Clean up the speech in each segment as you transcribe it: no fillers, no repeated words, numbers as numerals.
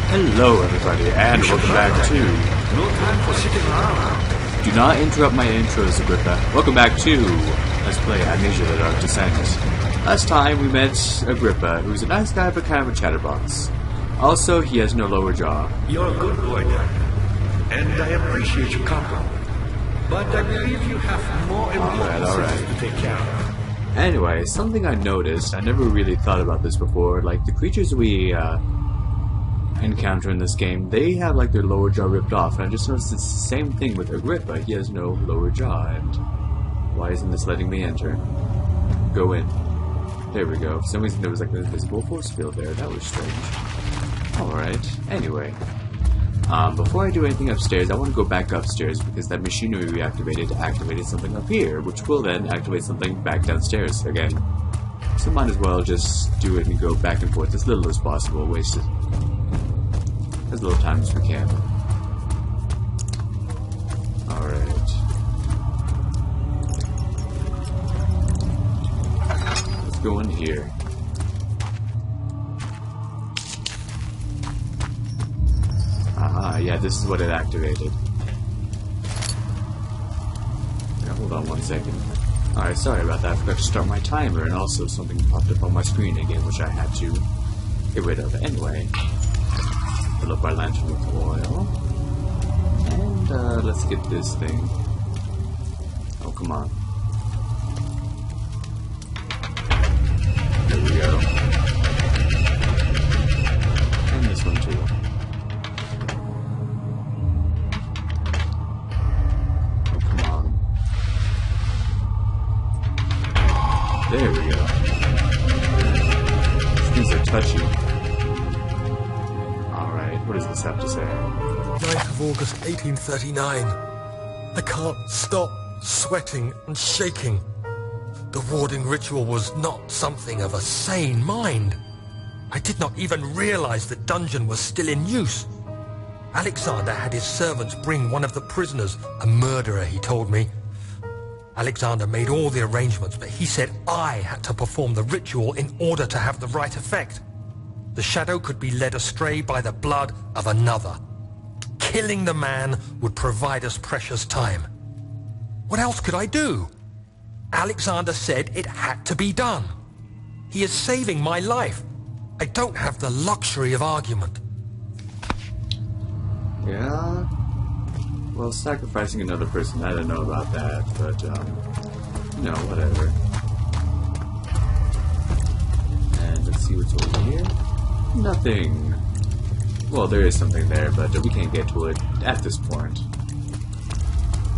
Hello everybody, and welcome back to... No time for sitting around. Do not interrupt my intros, Agrippa. Welcome back to Let's Play Amnesia, The Dark Descent. Last time we met Agrippa, who's a nice guy but kind of a chatterbox. Also, he has no lower jaw. You're a good boy, Dad. And I appreciate your compliment. But I believe you have more important things to take care of. Anyway, something I noticed, I never really thought about this before, like the creatures we encounter in this game, they have like their lower jaw ripped off, and I just noticed it's the same thing with Agrippa. He has no lower jaw, and why isn't this letting me enter? Go in. There we go. For some reason there was like an invisible force field there. That was strange. Alright, anyway. Before I do anything upstairs, I want to go back upstairs because that machinery we activated something up here, which will then activate something back downstairs again. So might as well just do it and go back and forth as little as possible, waste it as little time as we can. Alright. Let's go in here. Ah, yeah, this is what it activated. Yeah, hold on one second. Alright, sorry about that. I forgot to start my timer, and also something popped up on my screen again, which I had to get rid of. Anyway, fill up our lantern with oil. And, let's get this thing. Oh, come on. There we go. And this one, too. There we go. These things are touchy. Alright, what does this have to say? 9th of August, 1839. I can't stop sweating and shaking. The warding ritual was not something of a sane mind. I did not even realize the dungeon was still in use. Alexander had his servants bring one of the prisoners, a murderer, he told me. Alexander made all the arrangements, but he said I had to perform the ritual in order to have the right effect. The shadow could be led astray by the blood of another. Killing the man would provide us precious time. What else could I do? Alexander said it had to be done. He is saving my life. I don't have the luxury of argument. Yeah? Well, sacrificing another person, I don't know about that, but, no, whatever. And let's see what's over here. Nothing. Well, there is something there, but we can't get to it at this point.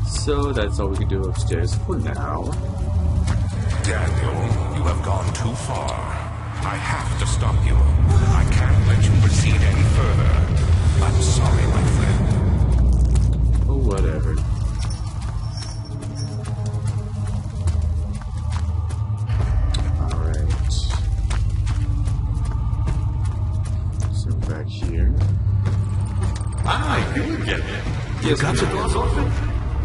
So that's all we can do upstairs for now. Daniel, you have gone too far. I have to stop you. I can't let you proceed any further. I'm sorry, my friend. Oh, whatever. Alright. So back here. Ah, you again. Yes, Got your doors open?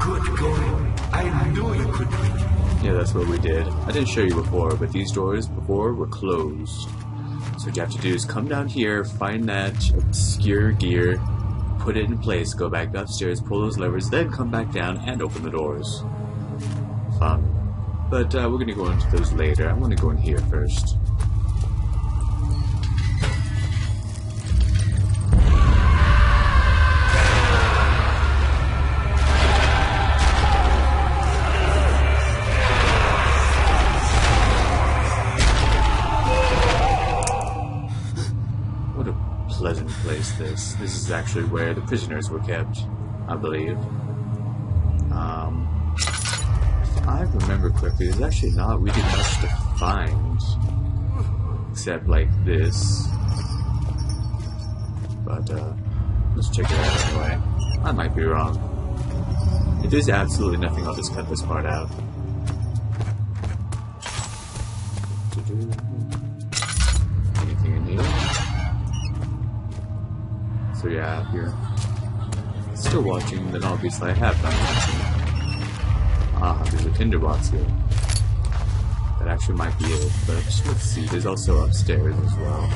Good going. I knew you could do it. yeah, that's what we did. I didn't show you before, but these doors before were closed. So what you have to do is come down here, find that obscure gear, put it in place, go back upstairs, pull those levers, then come back down and open the doors. Fun. But we're going to go into those later. I'm going to go in here first. What a pleasant place this. This is actually where the prisoners were kept, I believe. If I remember correctly, there's actually not really much to find. Except like this. But, let's check it out anyway. I might be wrong. If there's absolutely nothing, I'll just cut this part out. Anything in here? So yeah, if you're still watching, then obviously I have done watching. Ah, there's a tinderbox here. That actually might be it, but let's see, there's also upstairs as well.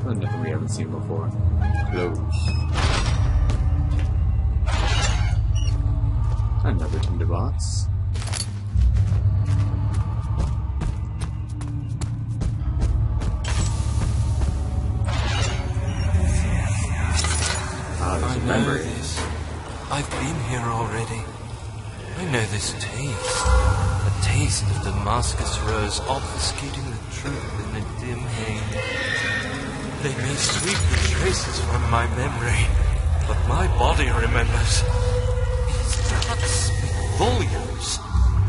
Oh, nothing we haven't seen before. Close. Another tinderbox. I know this. I've been here already. I know this taste. A taste of Damascus rose obfuscating the truth in a dim haze. They may sweep the traces from my memory, but my body remembers. Its touch speaks volumes,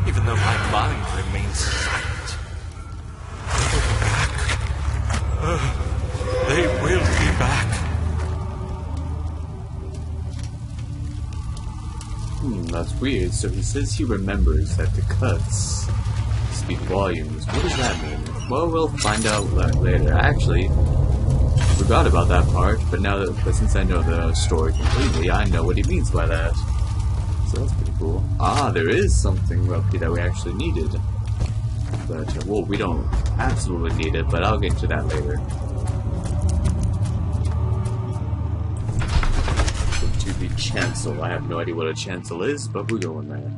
even though my mind remains silent. They'll be back. They will be back. That's weird. So he says he remembers that the cuts speak volumes. What does that mean? Well, we'll find out later. I actually forgot about that part, but since I know the story completely, I know what he means by that. So that's pretty cool. Ah, there is something roughly that we actually needed. But, well, we don't absolutely need it, but I'll get to that later. To be chancel. I have no idea what a chancel is, but we're going there.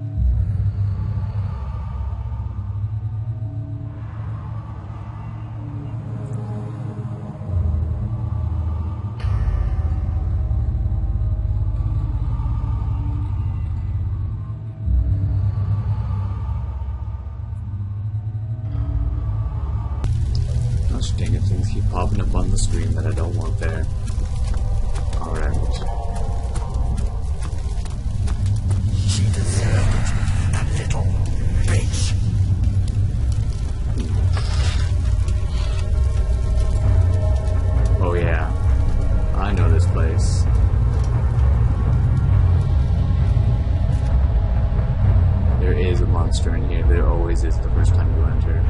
Gosh dang it, things keep popping up on the screen that I don't want there. Alright. She deserved a little bitch. Oh yeah, I know this place. There is a monster in here. There always is the first time you enter.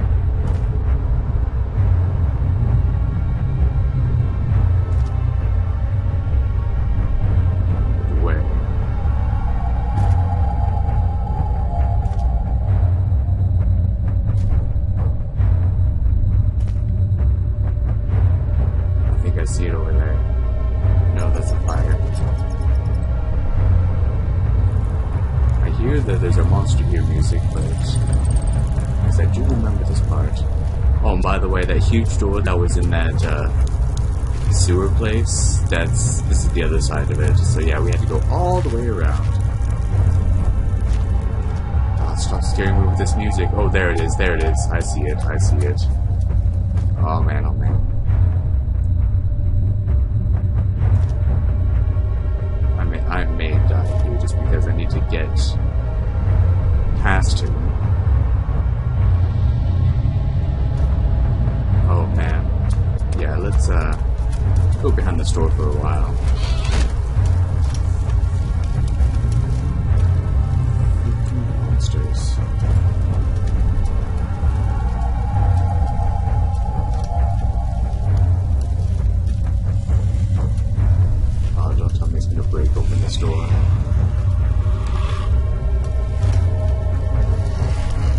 See it over there. No, that's a fire. I hear that there's a Monster Here music, but because I do remember this part. Oh, and by the way, that huge door that was in that sewer place, this is the other side of it. So yeah, we had to go all the way around. Oh, stop scaring me with this music. Oh, there it is, there it is. I see it, I see it. Oh man, oh man. I may die here just because I need to get past him. Oh man. Yeah, let's go behind the store for a while. Monsters. He's gonna break open this door.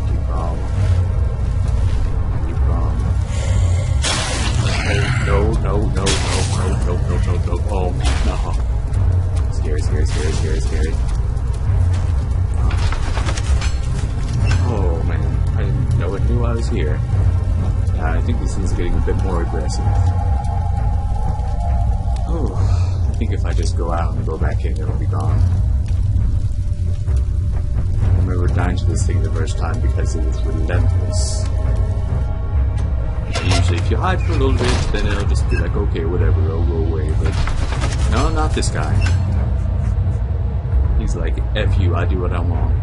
Keep on. Keep on. Oh, no. Oh, man, no. Scary. Oh, man. I didn't know it knew I was here. I think this thing's getting a bit more aggressive. Oh. I think if I just go out and go back in, it'll be gone. I remember dying to this thing the first time because it was relentless. And usually if you hide for a little bit, then it'll just be like, okay, whatever, it'll go away. But no, not this guy. He's like, F you, I do what I want.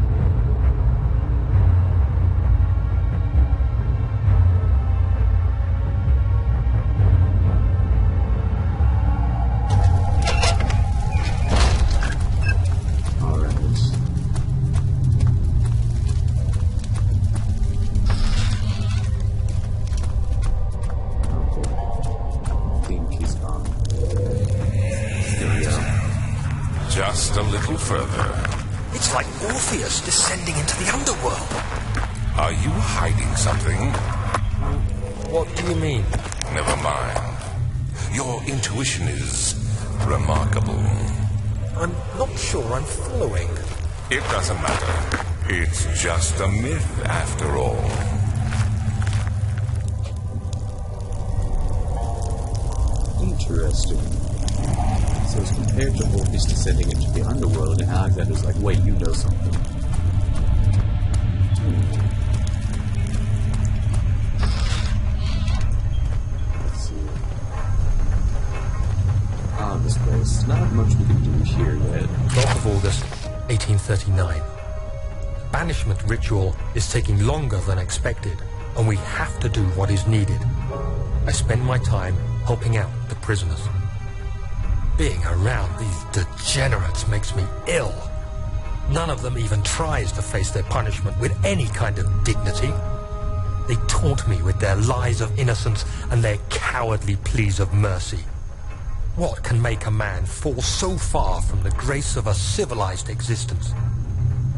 Just a little further. It's like Orpheus descending into the underworld. Are you hiding something? What do you mean? Never mind. Your intuition is remarkable. I'm not sure I'm following. It doesn't matter. It's just a myth, after all. Interesting. So as compared to Orpheus descending into the underworld, and Alexander's like, wait, you know something. Let's see. Ah, this place. Not much we can do here yet. 12th of August, 1839. Banishment ritual is taking longer than expected, and we have to do what is needed. I spend my time helping out the prisoners. Being around these degenerates makes me ill. None of them even tries to face their punishment with any kind of dignity. They taunt me with their lies of innocence and their cowardly pleas of mercy. What can make a man fall so far from the grace of a civilized existence?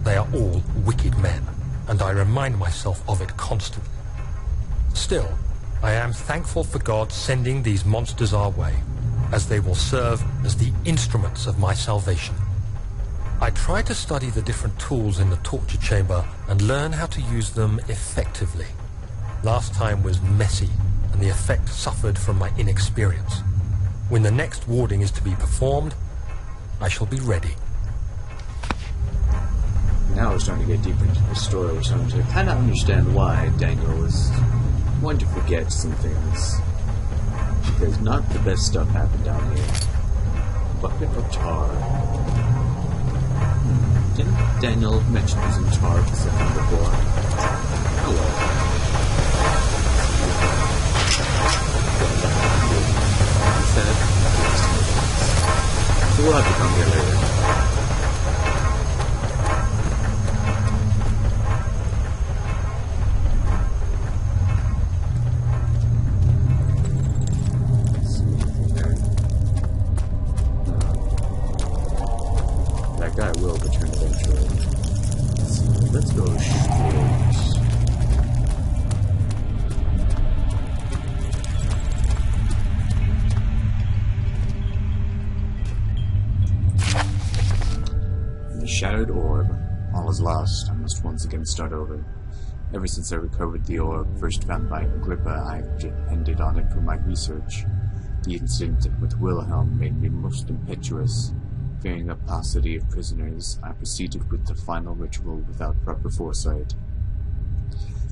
They are all wicked men, and I remind myself of it constantly. Still, I am thankful for God sending these monsters our way, as they will serve as the instruments of my salvation. I try to study the different tools in the torture chamber and learn how to use them effectively. Last time was messy, and the effect suffered from my inexperience. When the next warding is to be performed, I shall be ready. Now we're starting to get deeper into the story. We're starting to kind of understand why Daniel was wanting to forget some things. Because not the best stuff happened down here. Bucket of tar. Didn't Daniel mention using tar to set him before? Oh well. He said, so we'll have to come here later. Guy will return eventually. So let's go straight. The shattered orb. All is lost. I must once again start over. Ever since I recovered the orb, first found by Agrippa, I have depended on it for my research. The incident with Wilhelm made me most impetuous. Fearing a paucity of prisoners, I proceeded with the final ritual without proper foresight.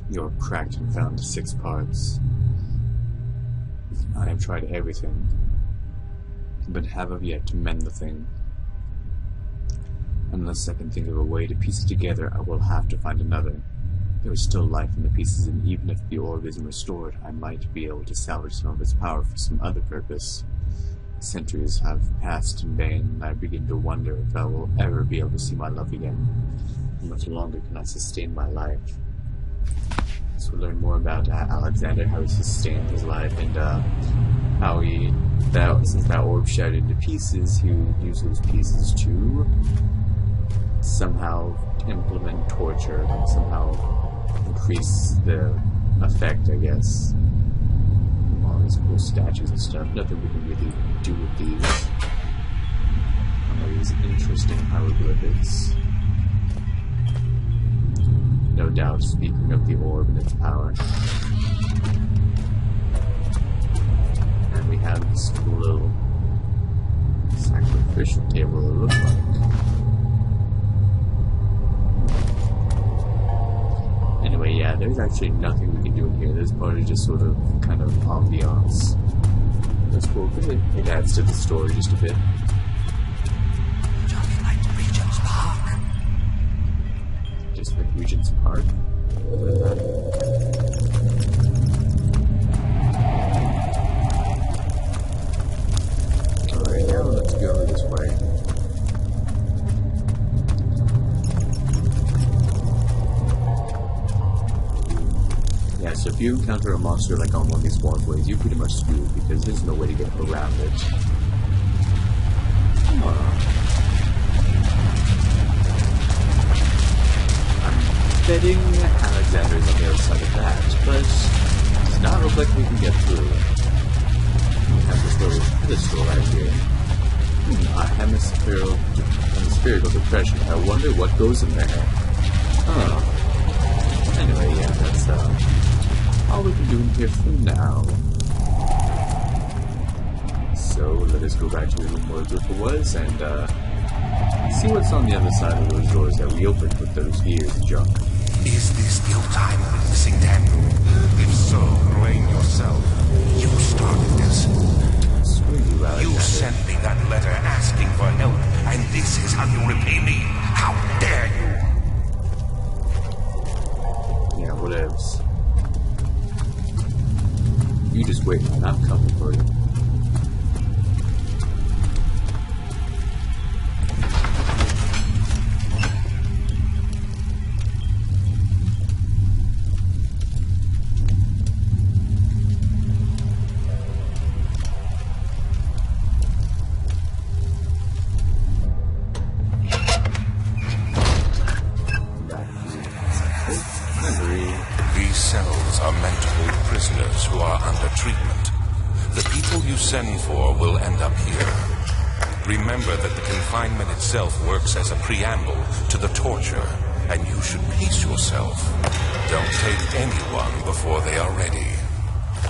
The orb cracked and fell into 6 parts. I have tried everything, but have yet to mend the thing. Unless I can think of a way to piece it together, I will have to find another. There is still life in the pieces, and even if the orb isn't restored, I might be able to salvage some of its power for some other purpose. Centuries have passed in vain, and I begin to wonder if I will ever be able to see my love again. How much longer can I sustain my life? So we'll learn more about Alexander, how he sustained his life, and how he, since that orb shattered into pieces, he would use those pieces to somehow implement torture, and somehow increase the effect, I guess. All these cool statues and stuff. Nothing we can really do with these. All these interesting hieroglyphics. No doubt, speaking of the orb and its power. And we have this cool little sacrificial table, it looks like. Anyway, yeah, there's actually nothing we can do in here. This part is just sort of kind of ambiance. That's cool, because it adds to the story just a bit. Just like Regent's Park. Just like Regent's Park? What is that? Alright, now let's go this way. Yeah, so if you encounter a monster like on one of these walkways, you're pretty much screwed because there's no way to get around it. Come on. I'm betting Alexander's on the other side of that, but it does not look like we can get through. We have this little pedestal right here. A hemispherical depression. I wonder what goes in there. Oh. Anyway, yeah, that's all we can do here for now. So let us go back to where the group was and see what's on the other side of those doors that we opened with those gears and junk. Is this your time witnessing, Daniel? If so, blame yourself. You started this. You sent me that letter asking for help, and this is how you repay me? How dare you? Yeah, whatevs. You just wait, man. I'm coming for you. These cells are meant to hold prisoners who are under treatment. The people you send for will end up here. Remember that the confinement itself works as a preamble to the torture, and you should pace yourself. Don't take anyone before they are ready.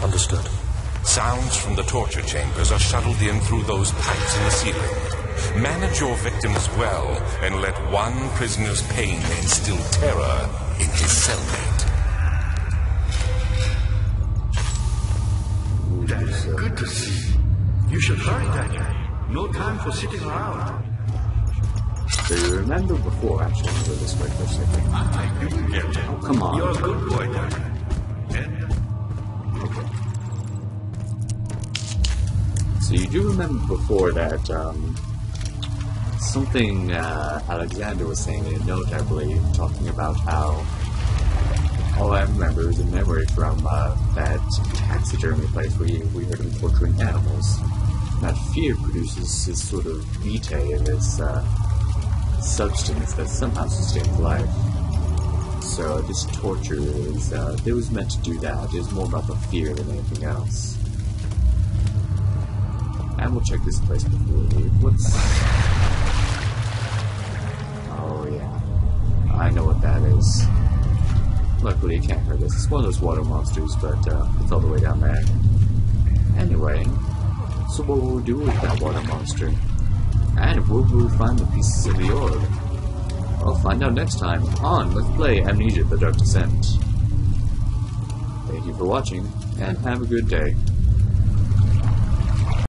Understood. Sounds from the torture chambers are shuttled in through those pipes in the ceiling. Manage your victims well, and let one prisoner's pain instill terror in his cellmate. That's good to see. You should hurry, Daniel. No time for sitting around. So you remember before, actually, go this way for a second. I didn't get it. Oh, come on. You're a good boy, Daniel. And Okay. So you do remember before that, something Alexander was saying in a note, I believe, talking about how all I remember is a memory from that taxidermy place where we heard him torturing animals. That fear produces this sort of vitae, this substance that somehow sustains life. So this torture is, it was meant to do that. It was more about the fear than anything else. And we'll check this place before we leave. What's... Oh yeah. I know what that is. Luckily you can't hurt us. It's one of those water monsters, but it's all the way down there. Anyway, so what will we do with that water monster? And where will we find the pieces of the orb? I'll find out next time on Let's Play Amnesia: The Dark Descent. Thank you for watching, and have a good day.